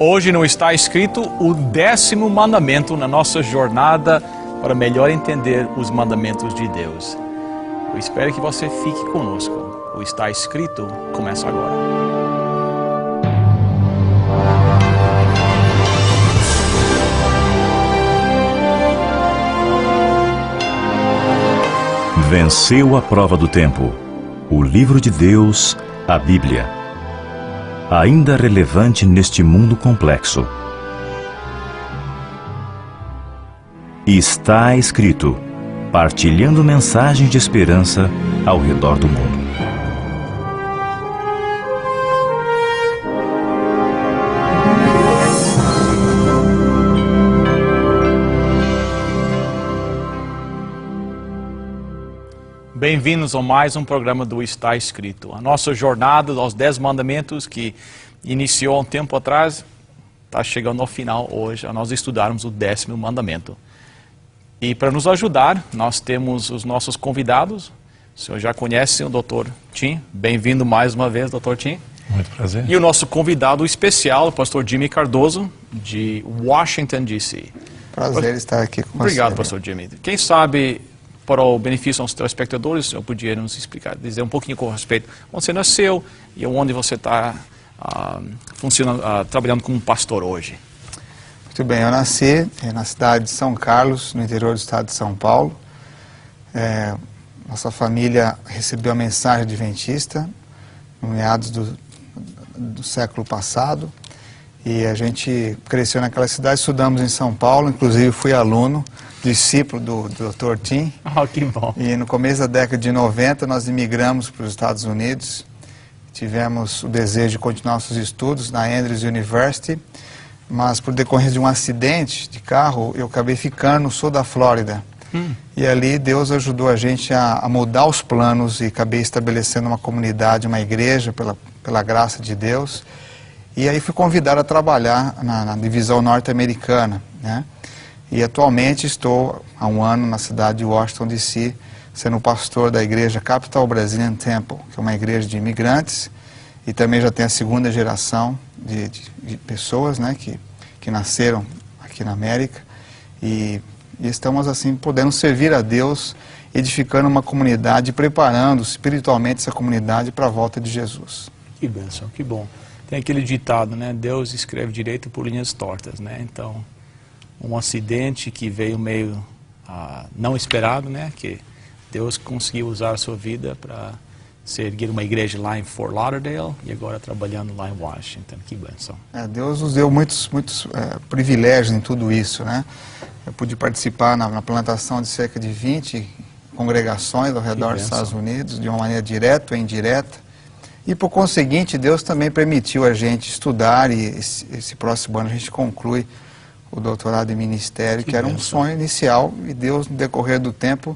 Hoje não está escrito o 10º mandamento na nossa jornada para melhor entender os mandamentos de Deus. Eu espero que você fique conosco. O Está Escrito começa agora. Venceu a prova do tempo. O livro de Deus, a Bíblia. Ainda relevante neste mundo complexo. Está escrito, partilhando mensagens de esperança ao redor do mundo. Bem-vindos a mais um programa do Está Escrito. A nossa jornada aos 10 mandamentos, que iniciou há um tempo atrás, está chegando ao final hoje, a nós estudarmos o 10º mandamento. E para nos ajudar, nós temos os nossos convidados. O senhor já conhece o Dr. Tim. Bem-vindo mais uma vez, Dr. Tim. Muito prazer. E o nosso convidado especial, o pastor Jimmy Cardoso, de Washington, D.C. Prazer estar aqui com você. Obrigado, pastor Jimmy. Quem sabe, para o benefício aos telespectadores, o senhor podia nos explicar, dizer um pouquinho com respeito onde você nasceu e onde você está trabalhando como pastor hoje. Muito bem, eu nasci na cidade de São Carlos, no interior do estado de São Paulo. Nossa família recebeu a mensagem adventista no meados do século passado e a gente cresceu naquela cidade, estudamos em São Paulo, inclusive fui aluno, discípulo do Dr. Tim. Oh, que bom. E no começo da década de 90 nós imigramos para os Estados Unidos. Tivemos o desejo de continuar nossos estudos na Andrews University, mas por decorrência de um acidente de carro, eu acabei ficando no sul da Flórida. E ali Deus ajudou a gente a mudar os planos e acabei estabelecendo uma comunidade, uma igreja, pela graça de Deus. E aí fui convidado a trabalhar na divisão norte-americana, né? E atualmente estou há um ano na cidade de Washington, D.C., sendo pastor da igreja Capital Brazilian Temple, que é uma igreja de imigrantes, e também já tem a segunda geração de pessoas, né, que nasceram aqui na América, e estamos assim podendo servir a Deus, edificando uma comunidade, preparando espiritualmente essa comunidade para a volta de Jesus. Que bênção, que bom. Tem aquele ditado, né, Deus escreve direito por linhas tortas, né, então um acidente que veio meio não esperado, né, que Deus conseguiu usar a sua vida para erguer uma igreja lá em Fort Lauderdale e agora trabalhando lá em Washington. Que bênção. Deus nos deu muitos privilégios em tudo isso, né? Eu pude participar na plantação de cerca de 20 congregações ao redor dos Estados Unidos, de uma maneira direta ou indireta. E por conseguinte, Deus também permitiu a gente estudar e esse próximo ano a gente conclui o doutorado em ministério, que era um sonho inicial, e Deus, no decorrer do tempo,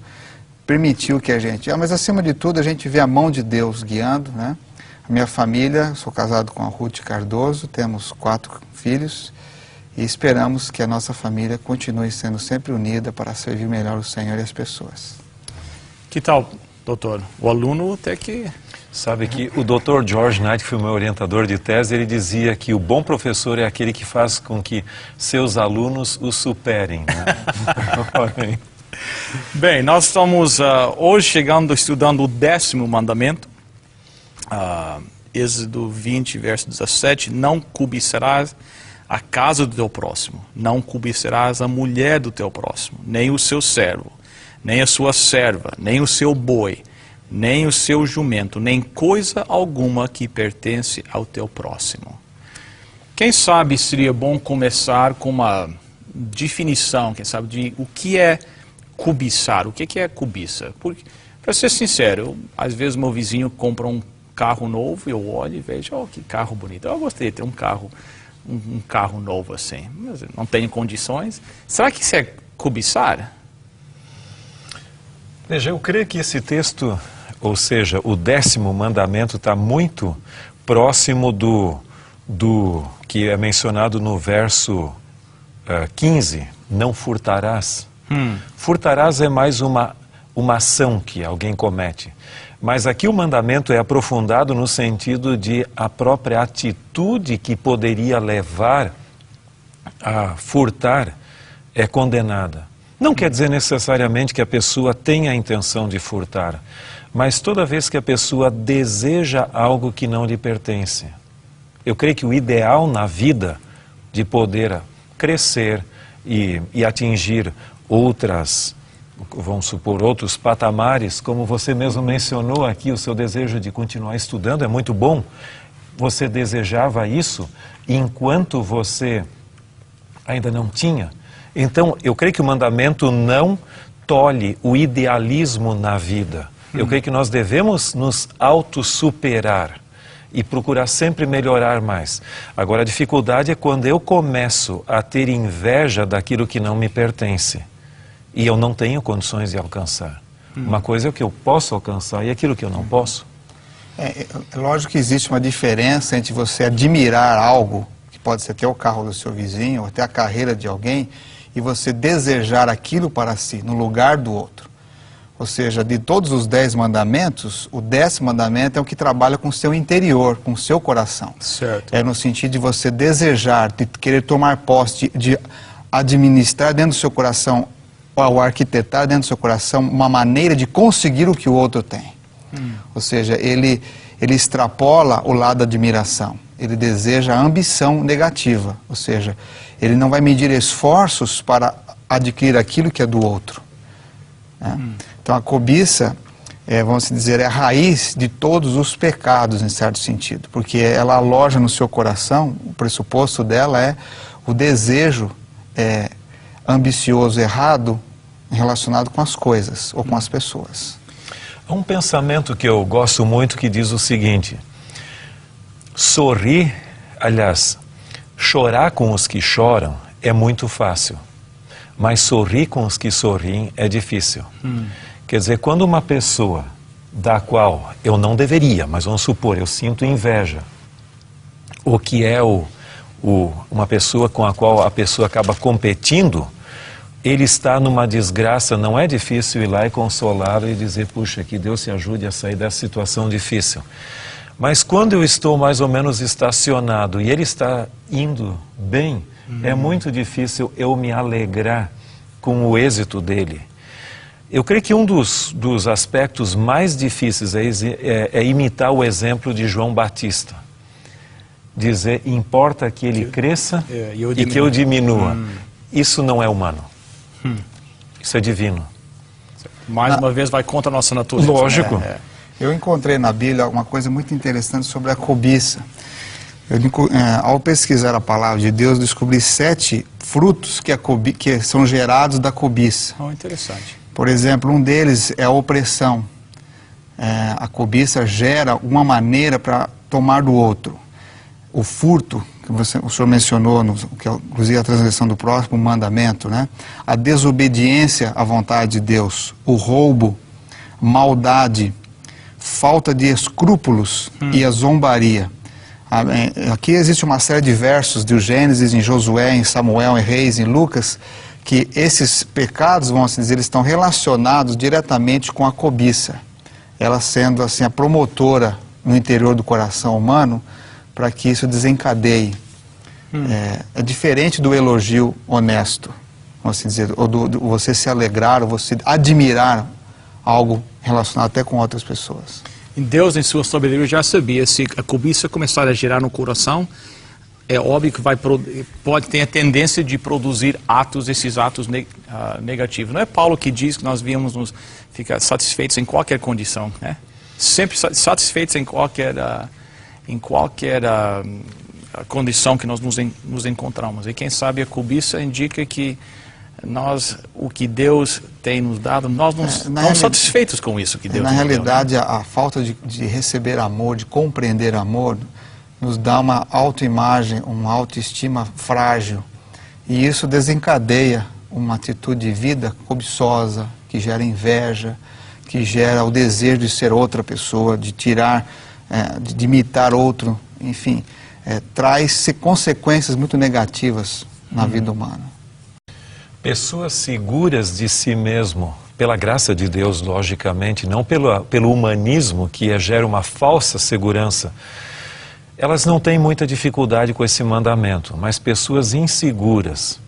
permitiu que a gente... mas acima de tudo, a gente vê a mão de Deus guiando, né? A minha família, sou casado com a Ruth Cardoso, temos 4 filhos, e esperamos que a nossa família continue sendo sempre unida para servir melhor o Senhor e as pessoas. Que tal, doutor? O aluno até que... Sabe que o Dr. George Knight, que foi meu orientador de tese, ele dizia que o bom professor é aquele que faz com que seus alunos o superem, né? Bem, nós estamos hoje estudando o 10º mandamento, Êxodo 20, verso 17, não cobiçarás a casa do teu próximo, não cobiçarás a mulher do teu próximo, nem o seu servo, nem a sua serva, nem o seu boi, nem o seu jumento, nem coisa alguma que pertence ao teu próximo. Quem sabe seria bom começar com uma definição, quem sabe, de o que é cobiçar. O que é cobiça? Porque, para ser sincero, às vezes meu vizinho compra um carro novo e eu olho e vejo, oh, que carro bonito. Eu gostaria de ter um carro novo assim, mas eu não tenho condições. Será que isso é cobiçar? Veja, eu creio que esse texto, ou seja, o 10º mandamento, está muito próximo do que é mencionado no verso 15, não furtarás. Furtarás é mais uma ação que alguém comete. Mas aqui o mandamento é aprofundado no sentido de a própria atitude que poderia levar a furtar é condenada. Não quer dizer necessariamente que a pessoa tenha a intenção de furtar, mas toda vez que a pessoa deseja algo que não lhe pertence. Eu creio que o ideal na vida de poder crescer e atingir outras, vamos supor, outros patamares, como você mesmo mencionou aqui, o seu desejo de continuar estudando é muito bom. Você desejava isso enquanto você ainda não tinha. Então, eu creio que o mandamento não tolhe o idealismo na vida. Eu creio que nós devemos nos autossuperar e procurar sempre melhorar mais. Agora, a dificuldade é quando eu começo a ter inveja daquilo que não me pertence e eu não tenho condições de alcançar. Uma coisa é o que eu posso alcançar e aquilo que eu não posso. É lógico que existe uma diferença entre você admirar algo, que pode ser até o carro do seu vizinho, ou até a carreira de alguém, e você desejar aquilo para si, no lugar do outro. Ou seja, de todos os 10 mandamentos, o 10º mandamento é o que trabalha com o seu interior, com o seu coração. Certo. É no sentido de você desejar, de querer tomar posse, de administrar dentro do seu coração, ou arquitetar dentro do seu coração, uma maneira de conseguir o que o outro tem. Ou seja, ele extrapola o lado da admiração. Ele deseja a ambição negativa. Ou seja, ele não vai medir esforços para adquirir aquilo que é do outro. Né? Então a cobiça, vamos dizer, é a raiz de todos os pecados, em certo sentido. Porque ela aloja no seu coração, o pressuposto dela é o desejo ambicioso, errado, relacionado com as coisas ou com as pessoas. Há um pensamento que eu gosto muito que diz o seguinte: chorar com os que choram é muito fácil, mas sorrir com os que sorriem é difícil. Quer dizer, quando uma pessoa da qual eu não deveria, mas vamos supor, eu sinto inveja, ou que é uma pessoa com a qual a pessoa acaba competindo, ele está numa desgraça, não é difícil ir lá e consolá-lo e dizer, puxa, que Deus te ajude a sair dessa situação difícil. Mas quando eu estou mais ou menos estacionado e ele está indo bem, é muito difícil eu me alegrar com o êxito dele. Eu creio que um dos aspectos mais difíceis é imitar o exemplo de João Batista. Dizer, importa que ele cresça e que eu diminua. Isso não é humano. Isso é divino. Mais uma vez vai contra a nossa natureza. Lógico. Eu encontrei na Bíblia uma coisa muito interessante sobre a cobiça. Ao pesquisar a palavra de Deus, descobri 7 frutos que são gerados da cobiça. Interessante. Por exemplo, um deles é a opressão. A cobiça gera uma maneira para tomar do outro. O furto, que o senhor mencionou, que é inclusive a transgressão do próximo mandamento, né? A desobediência à vontade de Deus, o roubo, maldade, falta de escrúpulos e a zombaria. Aqui existe uma série de versos de Gênesis, em Josué, em Samuel, em Reis, em Lucas, que esses pecados, vamos dizer, eles estão relacionados diretamente com a cobiça. Ela sendo assim a promotora no interior do coração humano para que isso desencadeie. É diferente do elogio honesto, vamos dizer, ou do você se alegrar, ou você admirar algo relacionado até com outras pessoas. Deus, em sua sabedoria, já sabia se a cobiça começar a gerar no coração, é óbvio que pode ter a tendência de produzir esses atos negativos. Não é Paulo que diz que nós devemos nos ficar satisfeitos em qualquer condição, né? Sempre satisfeitos em qualquer condição que nós nos encontramos. E quem sabe a cobiça indica que o que Deus tem nos dado, nós não estamos satisfeitos com isso que Deus nos deu. Na realidade, a falta de receber amor, de compreender amor, nos dá uma autoimagem, uma autoestima frágil. E isso desencadeia uma atitude de vida cobiçosa, que gera inveja, que gera o desejo de ser outra pessoa, de tirar, de imitar outro, enfim, traz consequências muito negativas na vida humana. Pessoas seguras de si mesmo pela graça de Deus, logicamente, não pelo humanismo que gera uma falsa segurança, elas não têm muita dificuldade com esse mandamento, mas pessoas inseguras,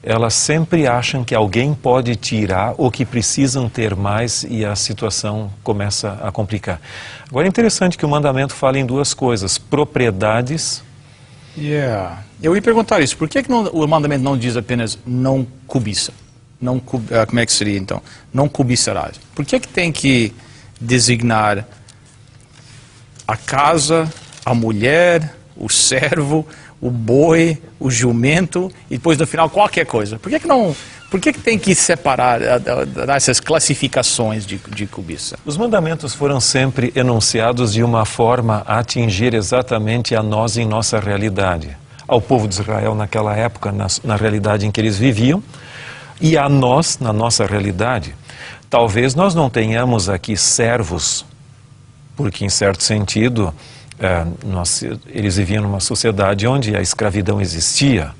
elas sempre acham que alguém pode tirar ou que precisam ter mais e a situação começa a complicar. Agora é interessante que o mandamento fala em duas coisas, propriedades. Eu ia perguntar isso, por que o mandamento não diz apenas não cobiça? Como é que seria então? Não cobiçarás. Por que tem que designar a casa, a mulher, o servo, o boi, o jumento e depois no final qualquer coisa? Por que tem que separar, dar essas classificações de cobiça? Os mandamentos foram sempre enunciados de uma forma a atingir exatamente a nós em nossa realidade. Ao povo de Israel naquela época, na realidade em que eles viviam, e a nós, na nossa realidade. Talvez nós não tenhamos aqui servos, porque em certo sentido eles viviam numa sociedade onde a escravidão existia,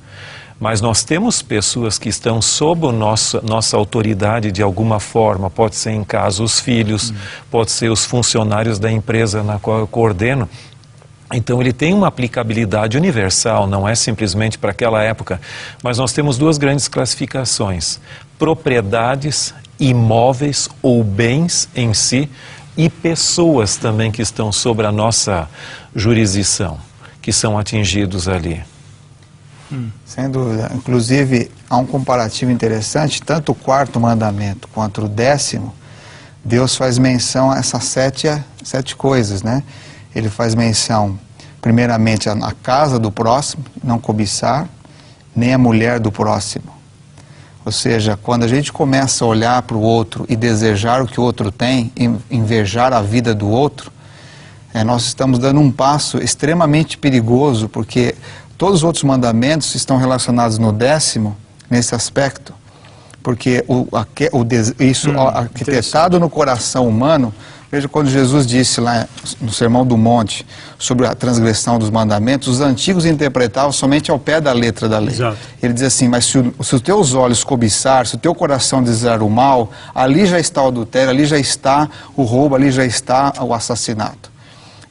mas nós temos pessoas que estão sob nossa autoridade de alguma forma, pode ser em casa os filhos, pode ser os funcionários da empresa na qual eu coordeno. Então ele tem uma aplicabilidade universal, não é simplesmente para aquela época, mas nós temos duas grandes classificações, propriedades, imóveis ou bens em si, e pessoas também que estão sobre a nossa jurisdição, que são atingidos ali. Sem dúvida. Inclusive, há um comparativo interessante, tanto o quarto mandamento quanto o 10º, Deus faz menção a essas sete coisas, né? Ele faz menção, primeiramente, à casa do próximo, não cobiçar, nem a mulher do próximo. Ou seja, quando a gente começa a olhar para o outro e desejar o que o outro tem, invejar a vida do outro, nós estamos dando um passo extremamente perigoso, porque todos os outros mandamentos estão relacionados no 10º, nesse aspecto, porque isso arquitetado no coração humano. Veja quando Jesus disse lá no Sermão do Monte sobre a transgressão dos mandamentos, os antigos interpretavam somente ao pé da letra da lei. Exato. Ele diz assim, mas se os teus olhos cobiçar, se o teu coração desejar o mal, ali já está o adultério, ali já está o roubo, ali já está o assassinato.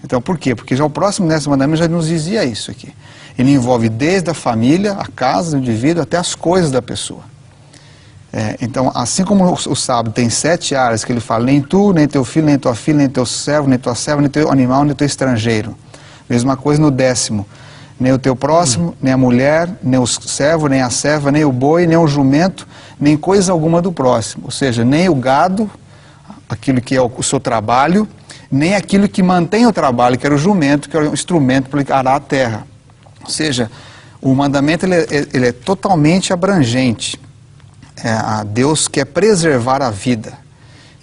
Então por quê? Porque já o próximo 10º mandamento já nos dizia isso aqui. Ele envolve desde a família, a casa do indivíduo, até as coisas da pessoa. Então, assim como o sábado tem 7 áreas que ele fala, nem tu, nem teu filho, nem tua filha, nem teu servo, nem tua serva, nem teu animal, nem teu estrangeiro. Mesma coisa no 10º. Nem o teu próximo, nem a mulher, nem o servo, nem a serva, nem o boi, nem o jumento, nem coisa alguma do próximo. Ou seja, nem o gado, aquilo que é o seu trabalho, nem aquilo que mantém o trabalho, que era o jumento, que era o instrumento para arar a terra. Ou seja, o mandamento ele é totalmente abrangente. Deus quer preservar a vida.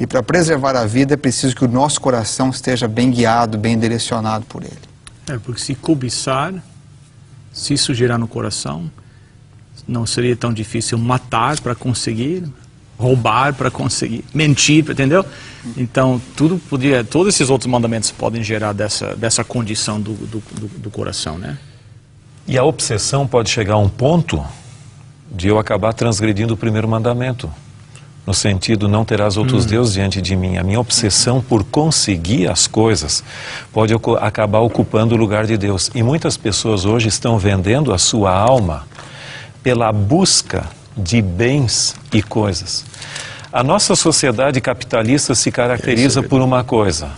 E para preservar a vida é preciso que o nosso coração esteja bem guiado, bem direcionado por Ele. Porque se cobiçar, se isso gerar no coração, não seria tão difícil matar para conseguir, roubar para conseguir, mentir, entendeu? Então, todos esses outros mandamentos podem gerar dessa condição do coração, né? E a obsessão pode chegar a um ponto de eu acabar transgredindo o primeiro mandamento, no sentido, não terás outros deuses diante de mim. A minha obsessão por conseguir as coisas pode acabar ocupando o lugar de Deus. E muitas pessoas hoje estão vendendo a sua alma pela busca de bens e coisas. A nossa sociedade capitalista se caracteriza por uma coisa: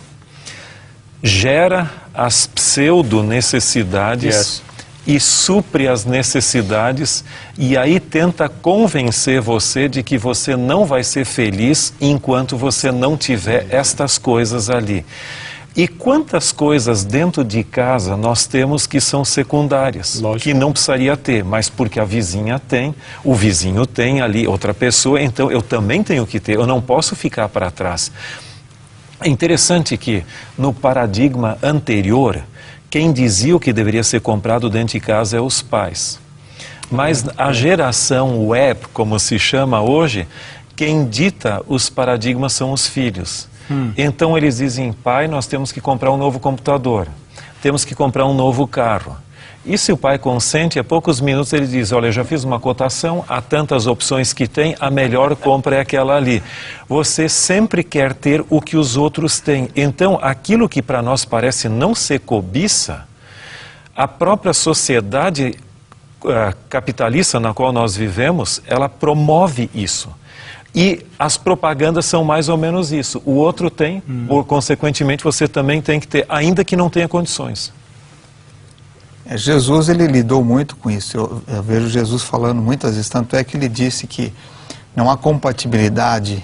gera as pseudo-necessidades e supre as necessidades, e aí tenta convencer você de que você não vai ser feliz enquanto você não tiver estas coisas ali. E quantas coisas dentro de casa nós temos que são secundárias, lógico, que não precisaria ter, mas porque a vizinha tem, o vizinho tem ali, outra pessoa, então eu também tenho que ter, eu não posso ficar para trás. É interessante que no paradigma anterior, quem dizia o que deveria ser comprado dentro de casa é os pais. Mas a geração web, como se chama hoje, quem dita os paradigmas são os filhos. Então eles dizem, pai, nós temos que comprar um novo computador, temos que comprar um novo carro. E se o pai consente, a poucos minutos ele diz, olha, eu já fiz uma cotação, há tantas opções que tem, a melhor compra é aquela ali. Você sempre quer ter o que os outros têm. Então, aquilo que para nós parece não ser cobiça, a própria sociedade capitalista na qual nós vivemos, ela promove isso. E as propagandas são mais ou menos isso. O outro tem, ou consequentemente você também tem que ter, ainda que não tenha condições. Jesus, ele lidou muito com isso. Eu vejo Jesus falando muitas vezes, tanto é que ele disse que não há compatibilidade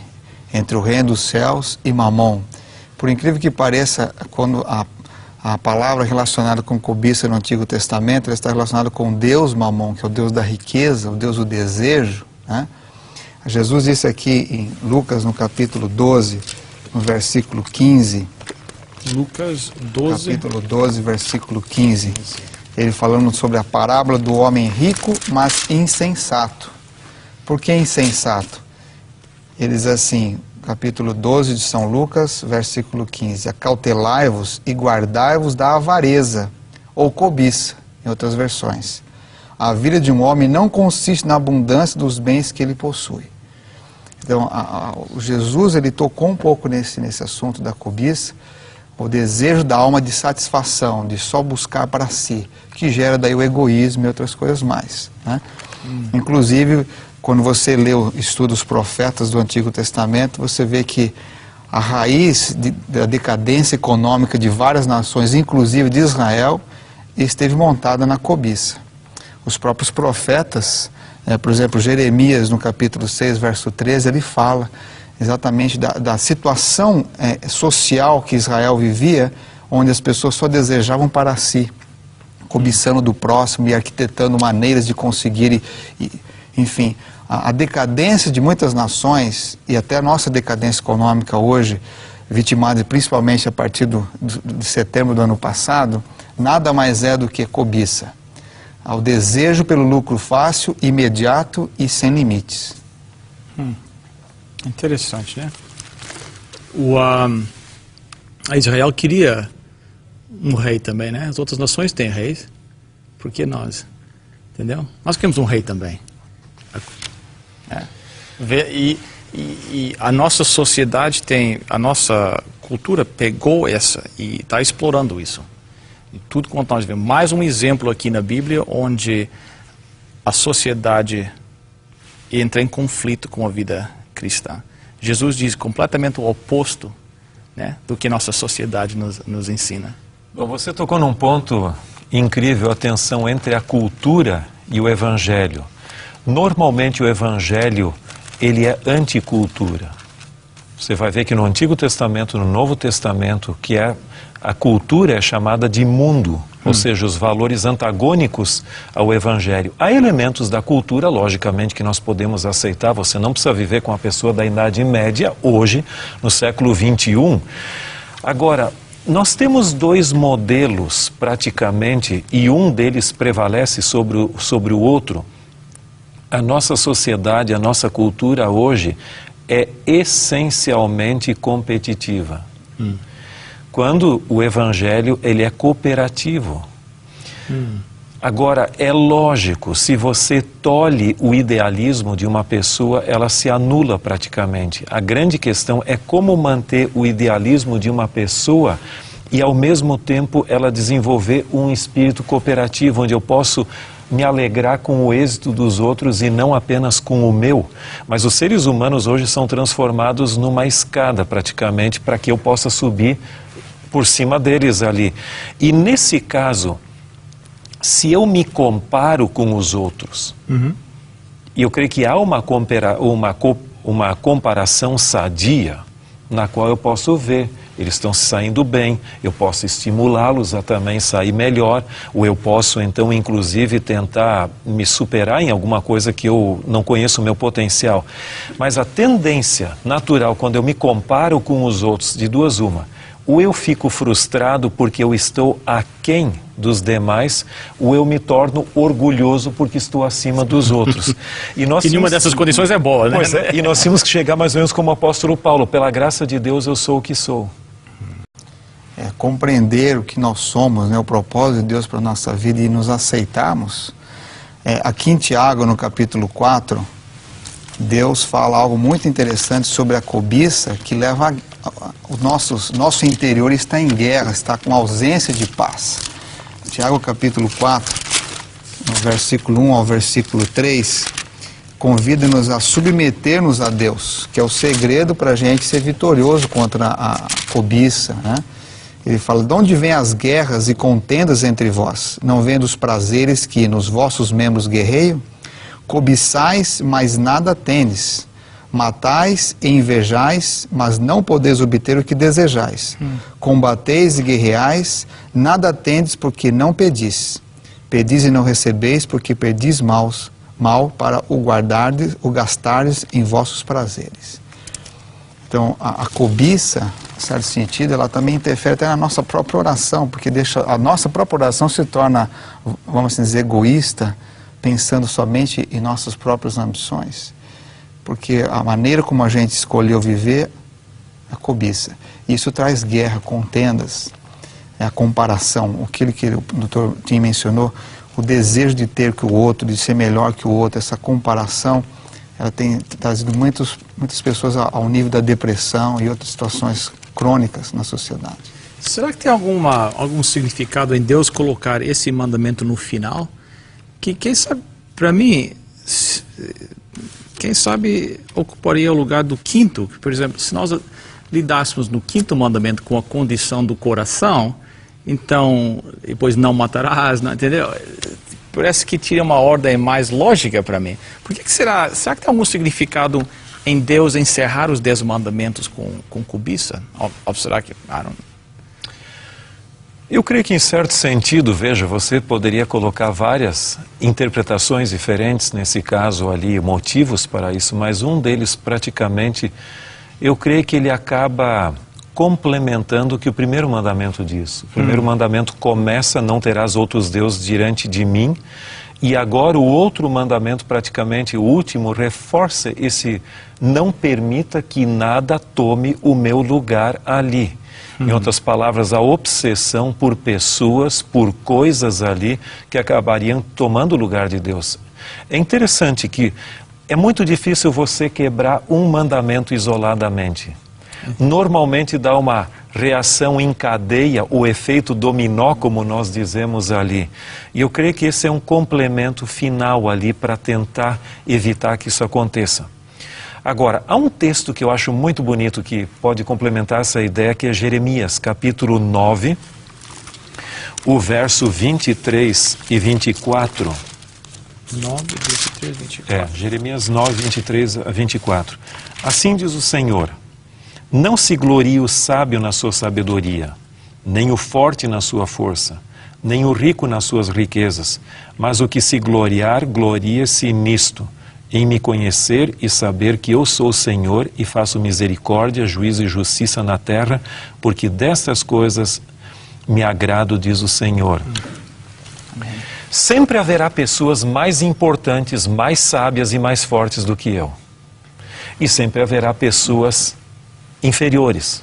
entre o reino dos céus e Mamon. Por incrível que pareça, quando a palavra relacionada com cobiça no Antigo Testamento, ela está relacionada com Deus Mamon, que é o Deus da riqueza, o Deus do desejo, né? Jesus disse aqui em Lucas, no capítulo 12, no versículo 15. Lucas 12. Capítulo 12, versículo 15. Ele falando sobre a parábola do homem rico, mas insensato. Por que insensato? Ele diz assim, capítulo 12 de São Lucas, versículo 15. Acautelai-vos e guardai-vos da avareza, ou cobiça, em outras versões. A vida de um homem não consiste na abundância dos bens que ele possui. Então, o Jesus, ele tocou um pouco nesse assunto da cobiça, o desejo da alma de satisfação, de só buscar para si, que gera daí o egoísmo e outras coisas mais, né? Inclusive, quando você lê o estudo dos profetas do Antigo Testamento, você vê que a raiz da decadência econômica de várias nações, inclusive de Israel, esteve montada na cobiça. Os próprios profetas, por exemplo, Jeremias, no capítulo 6, verso 13, ele fala exatamente da situação social que Israel vivia, onde as pessoas só desejavam para si, cobiçando do próximo e arquitetando maneiras de conseguir, enfim, a decadência de muitas nações e até a nossa decadência econômica hoje, vitimada principalmente a partir de setembro do ano passado, nada mais é do que cobiça. Ao desejo pelo lucro fácil, imediato e sem limites. Interessante, né? Israel queria um rei também, né? As outras nações têm reis. Por que nós? Entendeu? Nós queremos um rei também. E a nossa sociedade a nossa cultura pegou essa e está explorando isso. E tudo quanto nós vemos. Mais um exemplo aqui na Bíblia onde a sociedade entra em conflito com a vida cristã. Jesus diz completamente o oposto, né, do que nossa sociedade nos ensina. Bom, você tocou num ponto incrível, a tensão entre a cultura e o evangelho. Normalmente o evangelho, ele é anticultura. Você vai ver que no Antigo Testamento, no Novo Testamento, que a cultura é chamada de mundo, ou seja, os valores antagônicos ao evangelho. Há elementos da cultura, logicamente, que nós podemos aceitar. Você não precisa viver com a pessoa da Idade Média hoje, no século XXI. Agora, nós temos dois modelos, praticamente, e um deles prevalece sobre o outro. A nossa sociedade, a nossa cultura hoje é essencialmente competitiva. Quando o evangelho, ele é cooperativo. Agora, é lógico, se você tolhe o idealismo de uma pessoa, ela se anula praticamente. A grande questão é como manter o idealismo de uma pessoa e, ao mesmo tempo, ela desenvolver um espírito cooperativo, onde eu posso me alegrar com o êxito dos outros e não apenas com o meu. Mas os seres humanos hoje são transformados numa escada, praticamente, para que eu possa subir por cima deles ali. E nesse caso, se eu me comparo com os outros, e eu creio que há uma comparação sadia, na qual eu posso ver, eles estão se saindo bem, eu posso estimulá-los a também sair melhor, ou eu posso então inclusive tentar me superar em alguma coisa que eu não conheço o meu potencial. Mas a tendência natural, quando eu me comparo com os outros, de duas uma, ou eu fico frustrado porque eu estou aquém dos demais, ou eu me torno orgulhoso porque estou acima dos outros. E nenhuma dessas condições é boa, né? Pois é, e nós temos que chegar mais ou menos como o apóstolo Paulo, pela graça de Deus eu sou o que sou. compreender o que nós somos, né, o propósito de Deus para a nossa vida e nos aceitarmos, aqui em Tiago, no capítulo 4, Deus fala algo muito interessante sobre a cobiça, que leva o nosso interior está em guerra, está com ausência de paz. Tiago capítulo 4, no versículo 1 ao versículo 3, convida-nos a submeter-nos a Deus, que é o segredo para a gente ser vitorioso contra a cobiça, né? Ele fala: de onde vêm as guerras e contendas entre vós? Não vêm dos prazeres que nos vossos membros guerreiam? Cobiçais, mas nada tendes. Matais e invejais, mas não podeis obter o que desejais. Combateis e guerreais, nada tendes porque não pedis. Pedis e não recebeis porque pedis mal para o guardardes, o gastardes em vossos prazeres. Então, a cobiça, em certo sentido, ela também interfere até na nossa própria oração, porque deixa a nossa própria oração se torna, vamos assim dizer, egoísta, pensando somente em nossas próprias ambições. Porque a maneira como a gente escolheu viver, a cobiça. Isso traz guerra, contendas, a comparação, aquilo que o Dr. Tim mencionou, o desejo de ter que o outro, de ser melhor que o outro, essa comparação, ela tem trazido muitas pessoas ao nível da depressão e outras situações crônicas na sociedade. Será que tem algum significado em Deus colocar esse mandamento no final? Que quem sabe, para mim, quem sabe ocuparia o lugar do quinto. Por exemplo, se nós lidássemos no quinto mandamento com a condição do coração, então, depois não matarás, não, entendeu? Parece que tira uma ordem mais lógica para mim. Por que será que tem algum significado em Deus encerrar os 10 mandamentos com cobiça? Ou será que... Eu creio que, em certo sentido, veja, você poderia colocar várias interpretações diferentes, nesse caso ali, motivos para isso, mas um deles, praticamente, eu creio que ele acaba complementando o que o primeiro mandamento diz. O primeiro mandamento começa: não terás outros deuses diante de mim, e agora o outro mandamento, praticamente o último, reforça esse: não permita que nada tome o meu lugar ali. Em outras palavras, a obsessão por pessoas, por coisas ali que acabariam tomando o lugar de Deus. É interessante que é muito difícil você quebrar um mandamento isoladamente. Normalmente dá uma reação em cadeia, o efeito dominó, como nós dizemos ali. E eu creio que esse é um complemento final ali para tentar evitar que isso aconteça. Agora, há um texto que eu acho muito bonito que pode complementar essa ideia, que é Jeremias, capítulo 9, o verso 23 e 24. 9, 23, 24. Jeremias 9, 23 a 24. Assim diz o Senhor: não se glorie o sábio na sua sabedoria, nem o forte na sua força, nem o rico nas suas riquezas, mas o que se gloriar, glorie-se nisto, em me conhecer e saber que eu sou o Senhor e faço misericórdia, juízo e justiça na terra, porque destas coisas me agrado, diz o Senhor. Sempre haverá pessoas mais importantes, mais sábias e mais fortes do que eu. E sempre haverá pessoas inferiores.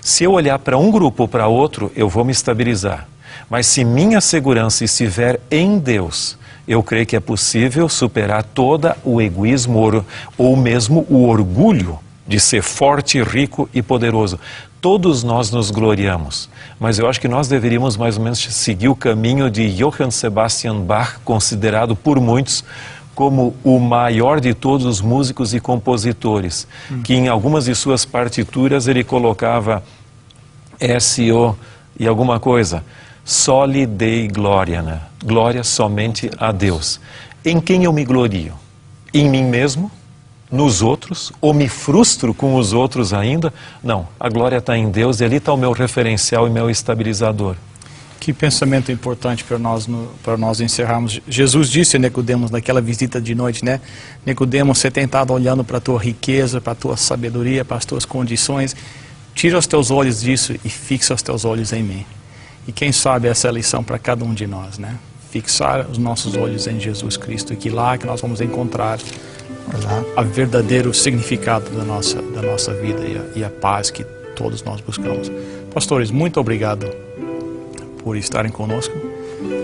Se eu olhar para um grupo ou para outro, eu vou me estabilizar. Mas se minha segurança estiver em Deus, eu creio que é possível superar todo o egoísmo ou mesmo o orgulho de ser forte, rico e poderoso. Todos nós nos gloriamos, mas eu acho que nós deveríamos mais ou menos seguir o caminho de Johann Sebastian Bach, considerado por muitos como o maior de todos os músicos e compositores, que em algumas de suas partituras ele colocava S.O. e alguma coisa, Soli Dei Gloria, né? Glória somente a Deus. Em quem eu me glorio? Em mim mesmo? Nos outros? Ou me frustro com os outros ainda? Não, a glória está em Deus e ali está o meu referencial e meu estabilizador. Que pensamento importante para nós encerrarmos. Jesus disse a Nicodemos naquela visita de noite, né? Nicodemos, você tem estado olhando para a tua riqueza, para a tua sabedoria, para as tuas condições. Tira os teus olhos disso e fixa os teus olhos em mim. E quem sabe essa é a lição para cada um de nós, né? Fixar os nossos olhos em Jesus Cristo, e que lá que nós vamos encontrar o verdadeiro significado da nossa vida e a paz que todos nós buscamos. Pastores, muito obrigado por estarem conosco.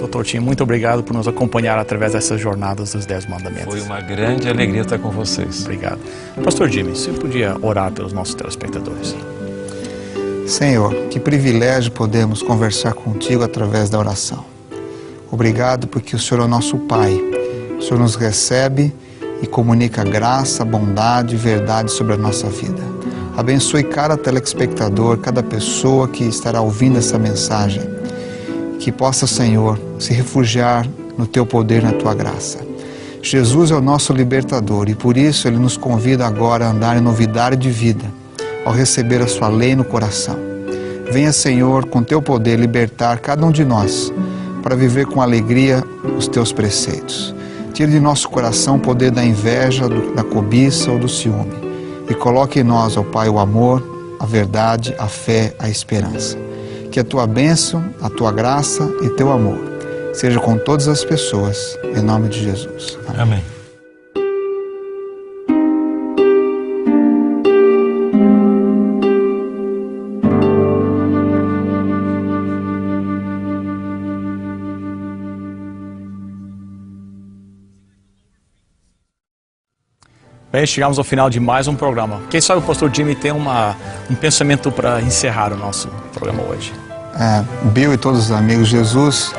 Dr. Tim, muito obrigado por nos acompanhar através dessas jornadas dos 10 mandamentos. Foi uma grande alegria estar com vocês. Obrigado. Pastor Jimmy, você podia orar pelos nossos telespectadores? Senhor, que privilégio podemos conversar contigo através da oração. Obrigado porque o Senhor é o nosso Pai. O Senhor nos recebe e comunica graça, bondade e verdade sobre a nossa vida. Abençoe cada telespectador, cada pessoa que estará ouvindo essa mensagem. Que possa, Senhor, se refugiar no Teu poder, na Tua graça. Jesus é o nosso libertador e por isso Ele nos convida agora a andar em novidade de vida, ao receber a Sua lei no coração. Venha, Senhor, com Teu poder libertar cada um de nós, para viver com alegria os Teus preceitos. Tire de nosso coração o poder da inveja, da cobiça ou do ciúme. E coloque em nós, ó Pai, o amor, a verdade, a fé, a esperança. Que a Tua bênção, a Tua graça e Teu amor seja com todas as pessoas, em nome de Jesus. Amém. Amém. Bem, chegamos ao final de mais um programa. Quem sabe o pastor Jimmy tem um pensamento para encerrar o nosso programa hoje. Bill e todos os amigos, Jesus,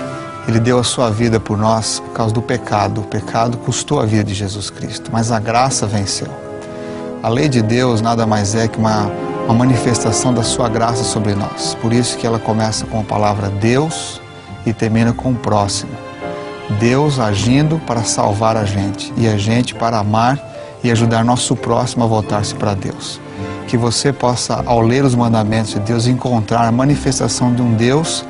Ele deu a sua vida por nós por causa do pecado. O pecado custou a vida de Jesus Cristo, mas a graça venceu. A lei de Deus nada mais é que uma manifestação da sua graça sobre nós. Por isso que ela começa com a palavra Deus e termina com o próximo. Deus agindo para salvar a gente e a gente para amar e ajudar nosso próximo a voltar-se para Deus. Que você possa, ao ler os mandamentos de Deus, encontrar a manifestação de um Deus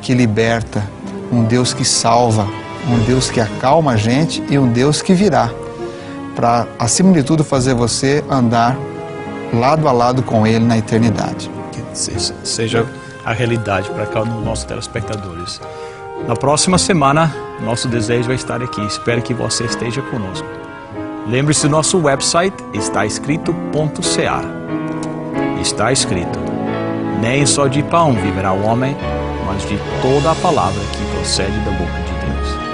que liberta, um Deus que salva, um Deus que acalma a gente e um Deus que virá para, acima de tudo, fazer você andar lado a lado com Ele na eternidade. Que seja a realidade para cada um dos nossos telespectadores. Na próxima semana, nosso desejo é estar aqui. Espero que você esteja conosco. Lembre-se do nosso website, estaescrito.ca. Está escrito: nem só de pão viverá o homem, mas de toda a palavra que procede da boca de Deus.